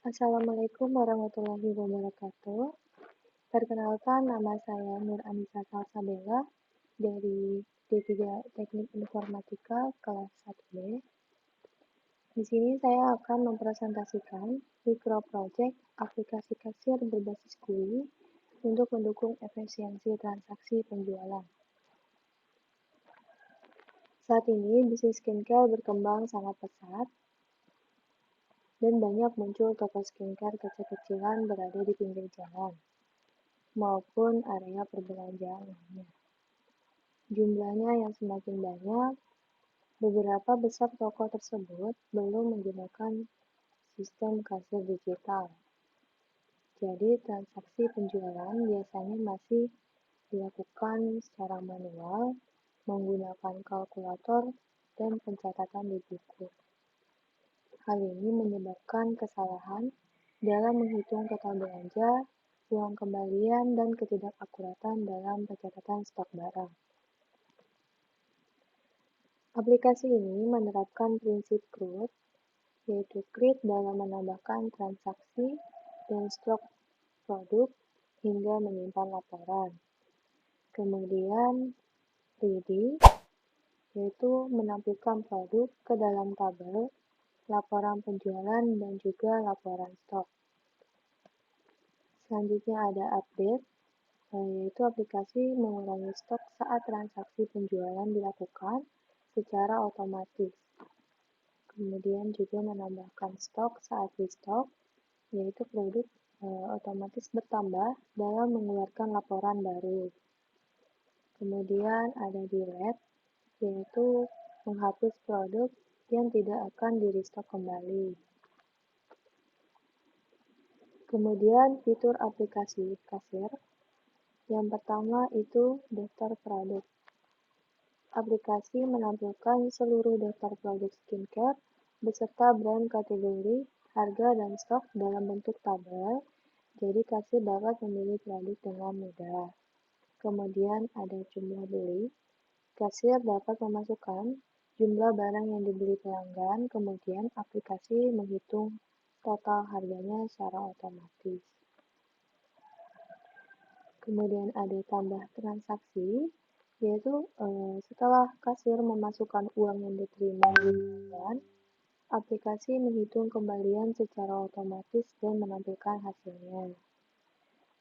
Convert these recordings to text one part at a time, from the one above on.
Assalamualaikum warahmatullahi wabarakatuh. Perkenalkan, nama saya Nur Anissa Salsabella dari D3 Teknik Informatika kelas 1B. Di sini saya akan mempresentasikan mikroprojek aplikasi kasir berbasis GUI untuk mendukung efisiensi transaksi penjualan. Saat ini, bisnis skincare berkembang sangat pesat dan banyak muncul toko skincare kecil-kecilan berada di pinggir jalan maupun area perbelanjaan lainnya. Jumlahnya yang semakin banyak, beberapa besar toko tersebut belum menggunakan sistem kasir digital. Jadi transaksi penjualan biasanya masih dilakukan secara manual menggunakan kalkulator dan pencatatan di buku. Hal ini menyebabkan kesalahan dalam menghitung total belanja, uang kembalian, dan ketidakakuratan dalam pencatatan stok barang. Aplikasi ini menerapkan prinsip CRUD, yaitu create dalam menambahkan transaksi dan stok produk hingga menyimpan laporan. Kemudian ready, yaitu menampilkan produk ke dalam tabel, laporan penjualan, dan juga laporan stok. Selanjutnya ada update, yaitu aplikasi mengurangi stok saat transaksi penjualan dilakukan secara otomatis. Kemudian juga menambahkan stok saat restock, yaitu produk otomatis bertambah dalam mengeluarkan laporan baru. Kemudian ada delete, yaitu menghapus produk yang tidak akan di-restock kembali. Kemudian fitur aplikasi kasir, yang pertama itu daftar produk. Aplikasi menampilkan seluruh daftar produk skincare beserta brand, kategori, harga, dan stok dalam bentuk tabel, jadi kasir dapat memilih produk dengan mudah. Kemudian ada jumlah beli. Kasir dapat memasukkan jumlah barang yang dibeli pelanggan, kemudian aplikasi menghitung total harganya secara otomatis. Kemudian ada tambah transaksi, yaitu setelah kasir memasukkan uang yang diterima di pelanggan, aplikasi menghitung kembalian secara otomatis dan menampilkan hasilnya.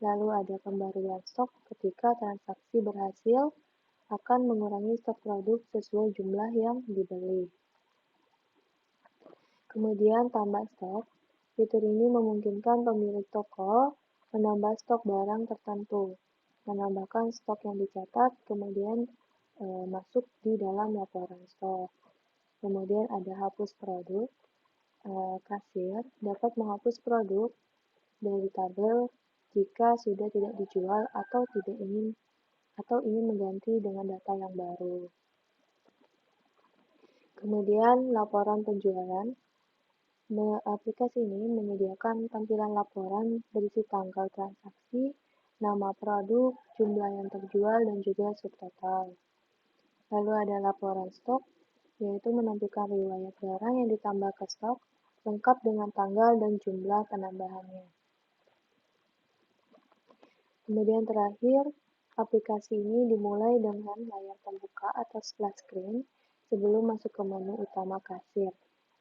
Lalu ada pembaruan stok ketika transaksi berhasil, akan mengurangi stok produk sesuai jumlah yang dibeli. Kemudian tambah stok, fitur ini memungkinkan pemilik toko menambah stok barang tertentu, menambahkan stok yang dicatat, kemudian masuk di dalam laporan stok. Kemudian ada hapus produk, kasir dapat menghapus produk dari tabel jika sudah tidak dijual atau ingin mengganti dengan data yang baru. Kemudian laporan penjualan. Aplikasi ini menyediakan tampilan laporan berisi tanggal transaksi, nama produk, jumlah yang terjual, dan juga subtotal. Lalu ada laporan stok, yaitu menampilkan riwayat barang yang ditambah ke stok, lengkap dengan tanggal dan jumlah penambahannya. Kemudian terakhir, aplikasi ini dimulai dengan layar terbuka atau splash screen sebelum masuk ke menu utama kasir.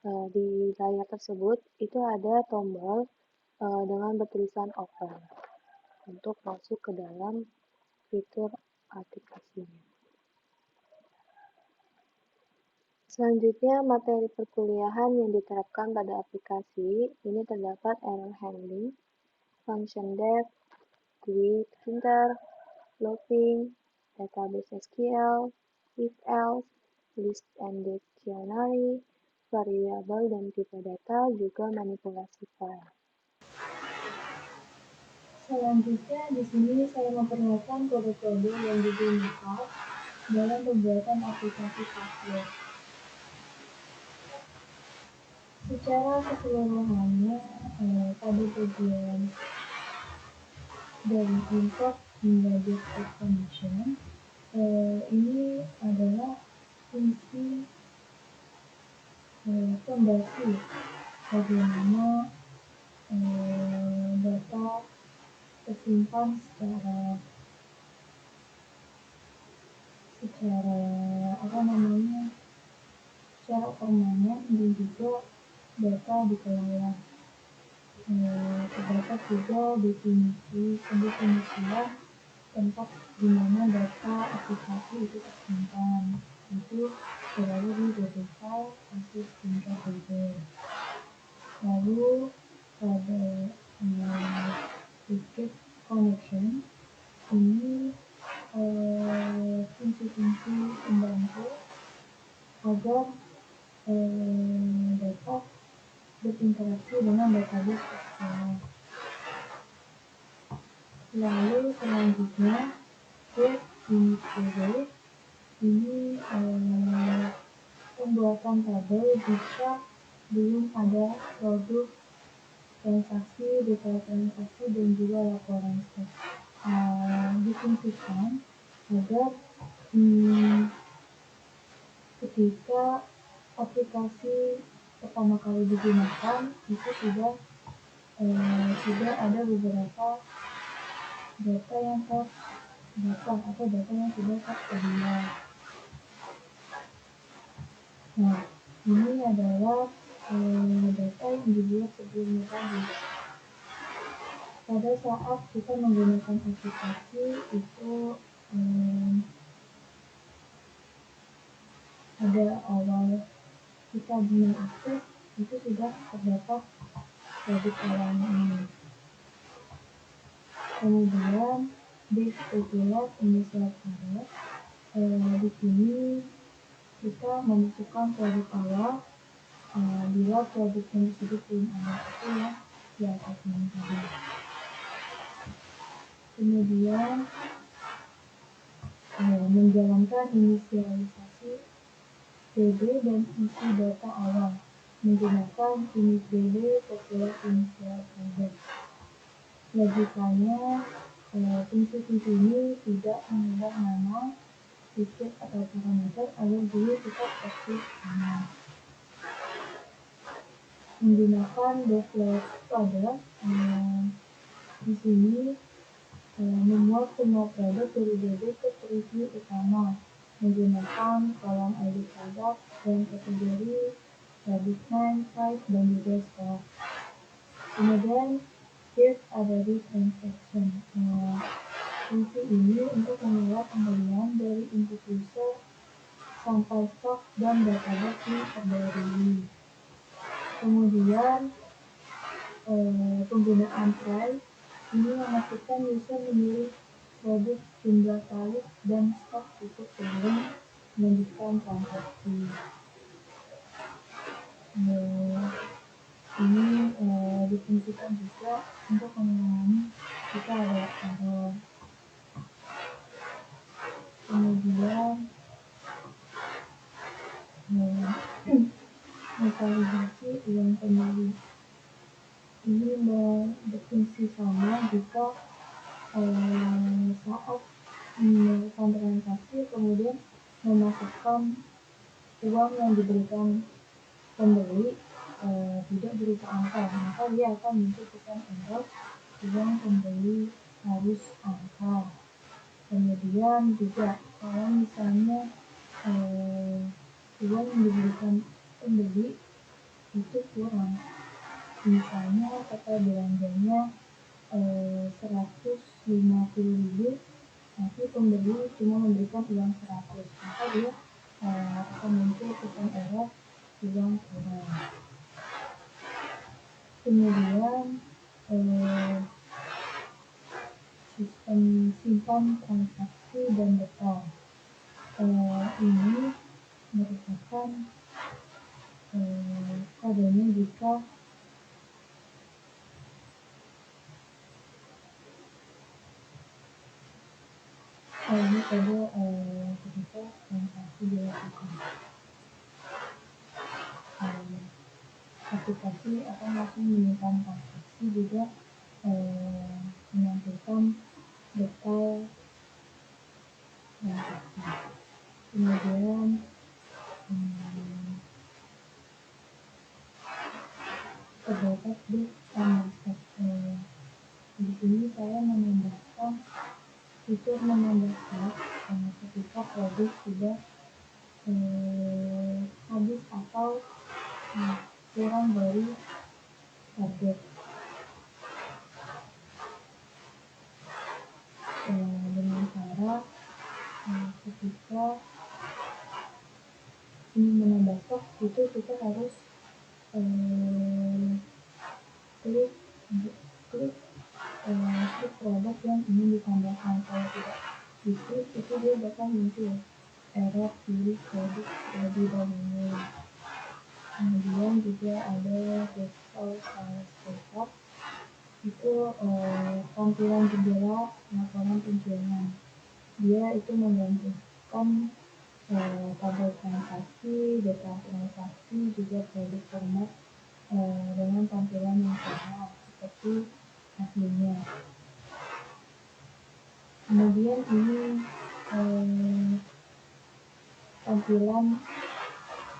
Di layar tersebut itu ada tombol dengan bertulisan open untuk masuk ke dalam fitur aplikasinya. Selanjutnya, materi perkuliahan yang diterapkan pada aplikasi ini terdapat error handling, function depth, GUI printer, looping, database SQL, if-else, list and dictionary, variabel dan tipe data, juga manipulasi file. Selanjutnya, di sini saya memperlihatkan kode-kode yang digunakan dalam pembuatan aplikasi kasir. Secara keseluruhannya, pada bagian dari import hingga display condition, ini adalah fungsi fondasi bagaimana data tersimpan secara secara permanen, dan juga data dikelola. Terdapat juga pendefinisian tempat di mana data aplikasi itu tersimpan. Itu berada di DBK kasus tingkat DB. Lalu pada ticket connection ini fungsi-fungsi pembantu agar data berinteraksi dengan database eksternal. Lalu selanjutnya get init DB ini pembuatan tabel jika belum ada produk transaksi, detail transaksi, dan juga laporan stok. Difungsikan agar ketika aplikasi pertama kali digunakan itu sudah ada beberapa data yang terdaftar atau data yang sudah tersedia. Nah, ini adalah data yang dibuat sebelumnya tadi. Pada saat kita menggunakan aplikasi itu ada awal kita mengakses itu sudah terdapat produk alam ini. Kemudian this popular initial product, di sini kita memasukkan produk awal bila produk yang disebut belum ada itu ya di atas ini tadi. Kemudian menjalankan inisialisasi DB dan isi data awal menggunakan init DB popular initial product. Logikanya fungsi-fungsi ini tidak mengubah nama, titik atau parameter agar dulu tetap aktif sama. Menggunakan default product di sini memuat semua produk dari DB ke preview utama menggunakan kolom ID produk dan kategori product name, size, dan juga stock. Kemudian get ada di transaction. Fungsi ini untuk menilai pembelian dari input user sampai stok dan database yang terbaru. Kemudian penggunaan try ini memastikan user memilih produk, jumlah kali, dan stok cukup sebelum melanjutkan transaksi. Ini difungsikan juga untuk mengulangi jika ada error. Kemudian lokalisasi uang pembeli ini berfungsi sama jika saat melakukan transaksi kemudian memasukkan uang yang diberikan pembeli tidak berupa angka, maka dia akan menunjukkan error uang pembeli harus angka. Kemudian juga kalau misalnya uang yang diberikan pembeli itu kurang, misalnya total belanjanya 150.000, tapi pembeli cuma memberikan uang 100, maka dia akan menunjukkan error uang kurang. Kemudian sistem simpan transaksi dan detail ini merupakan kodenya jika ini kode ketika transaksi dilakukan. Aplikasi akan langsung menyimpan transaksi juga menampilkan detail transaksi. Kemudian terdapat di Canvas. Di sini saya menambahkan fitur menambah stok ketika produk sudah habis atau kurang dari target. Dengan cara ketika ingin menambah stok itu kita harus klik produk yang ingin ditambahkan. Kalau tidak diklik itu dia bakal muncul error pilih produk terlebih dahulu. Kemudian juga ada Visual Sales Report, itu tampilan jendela laporan penjualan. Dia itu menggabungkan tabel transaksi, data transaksi, juga produk format dengan tampilan yang sama seperti aslinya. Kemudian ini tampilan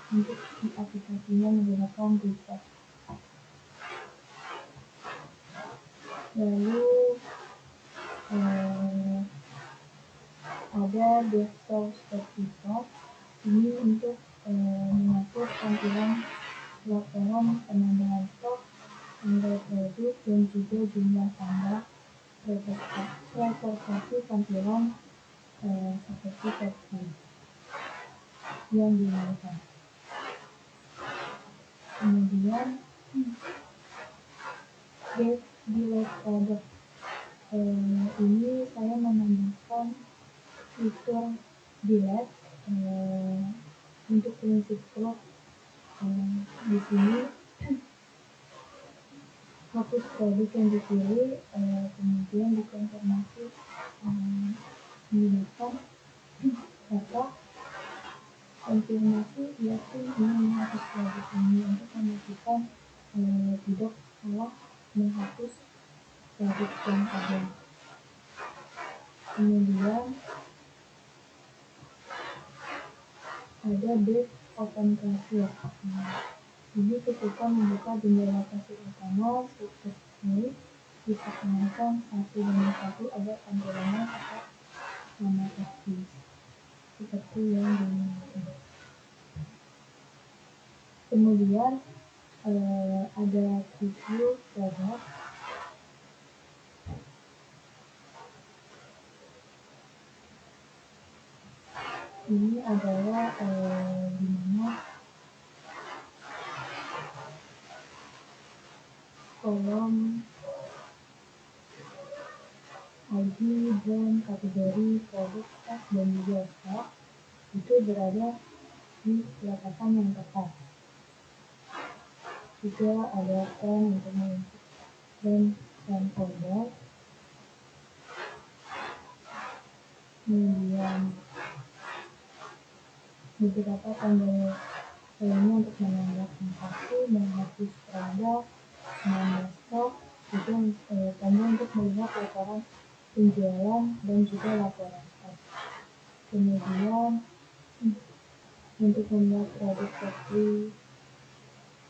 untuk di aplikasinya menggunakan Google. Lalu ada Desktop Certificate, ini untuk mengatur tampilan laporan penambahan stok, tanggal produk, dan juga jumlah tambah representasi tampilan seperti tadi yang digunakan. Kemudian Get Delete Product, ini saya menambahkan fitur delete untuk prinsip stok. Di sini hapus produk yang dipilih, kemudian dikonfirmasi menggunakan kata konfirmasi yakin ingin menghapus produk ini untuk memastikan tidak salah menghapus produk yang ada. Kemudian ada Back Open Cashier. Ini ketika membuka jendela kasir utama successfully, diperkenalkan satu demi satu agar tampilannya tetap sama persis seperti yang diinginkan. Kemudian ada preview produk. Ini adalah di mana kolom ID, brand, kategori, produk, tas, dan juga stok itu berada di peletakan yang tepat. Juga ada pen untuk mengisi dan folder. Kemudian beberapa tombol lainnya untuk menambah transaksi, menghapus produk, menambah stok, juga tombol untuk melihat laporan penjualan dan juga laporan stok. Kemudian untuk membuat produk seperti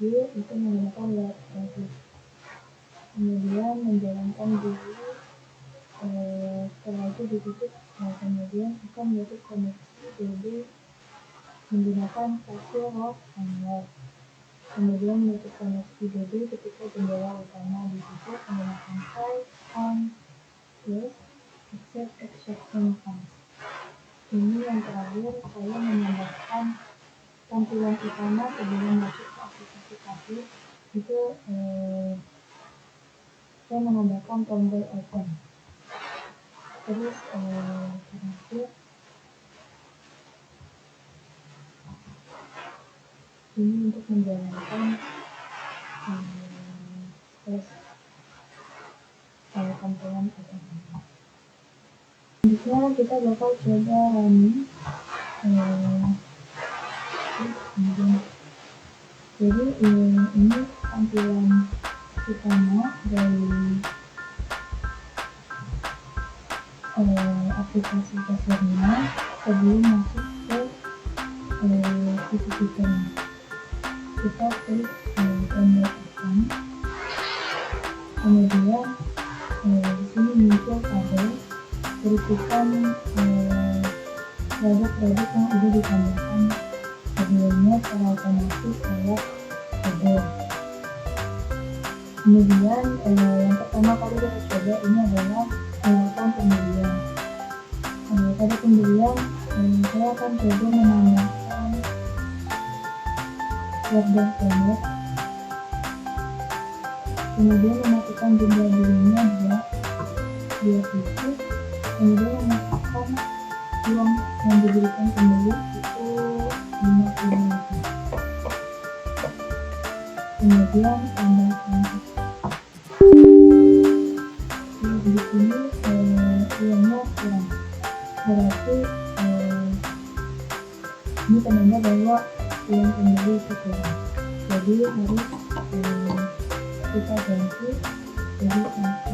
itu menggunakan web service. Kemudian menjalankan dulu, setelah itu ditutup, kemudian akan membuat koneksi DB menggunakan file host handler. Kemudian menutup koneksi DB ketika jendela utama ditutup menggunakan file on plus accept exception pass. Ini yang terakhir, saya menambahkan tampilan utama sebelum masuk ke aplikasi kasir. Itu saya menambahkan tombol open. Terus terakhir ini untuk menjalankan tampilan open. Selanjutnya kita bakal coba running. Jadi ini tampilan utama dari aplikasi kasirnya sebelum masuk ke fitur-fiturnya. Kita klik tombol open. Kemudian di sini muncul tabel berisikan produk-produk yang sudah ditambahkan sebelumnya secara otomatis lewat tabel. Kemudian yang pertama kali kita coba ini adalah melakukan pembelian. Pada pembelian saya akan coba menambahkan order payment, kemudian memasukkan jumlah belinya dua titik, kemudian memasukkan uang yang diberikan pembeli itu 50.000. Kemudian tambahkan di sini uangnya kurang, berarti ini tanda bahwa uang pembeli itu kurang, jadi harus kita ganti jadi 100.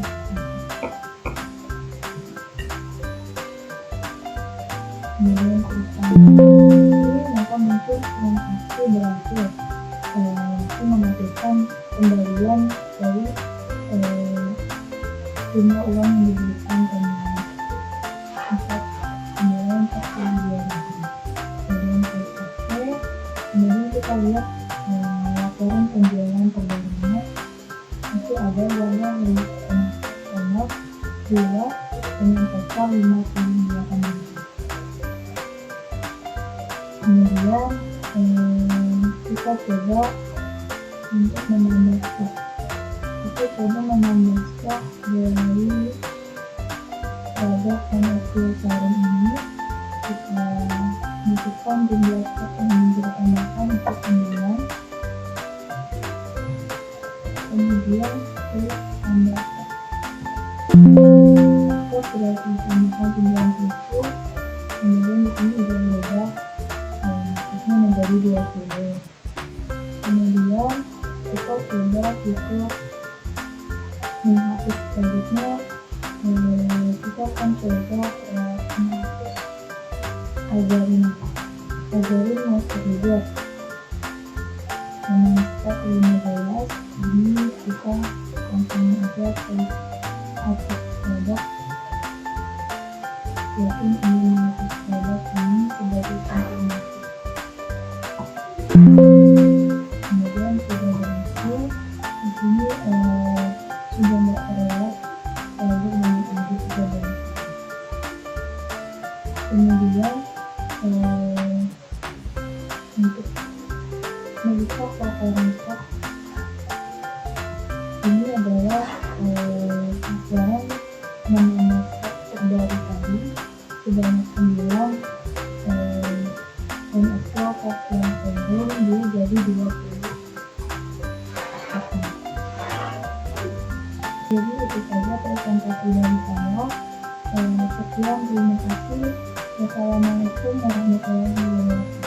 Kemudian ini maka muncul transaksi berhasil, itu memastikan kembalian dari jumlah uang yang diberikan pembeli kemudian kita lihat laporan penjualan terbarunya, nanti ada bahwa nomor 2 dengan total 58.000. Kemudian kita coba untuk menambah stok. Kita coba menambah stok dari produk NSC Sarum ini. Kita masukkan jumlah stok yang ingin kita tambahkan untuk pembelian. Kemudian klik tambah stok. Kita sudah ditambahkan jumlah itu. Kemudian di sini sudah berubah menjadi 20. Kemudian kita coba fitur menghapus produknya. Kita akan coba menghapus algoritma terlibat dengan step 15. Ini kita langsung aja ke hapus produk, yaitu ingin menghapus produk ini sebagai konfirmasi. Kemudian sudah berhasil. Di sini sudah tidak terlewat produk dengan ID sudah berhasil. Kemudian untuk melihat laporan stok, ini adalah laporan menambah stok terbaru tadi sebanyak 9 NSO pasien sebelum dia jadi 20. Jadi itu saja presentasi dari saya. Sekian, terima kasih. Wassalamualaikum warahmatullahi wabarakatuh.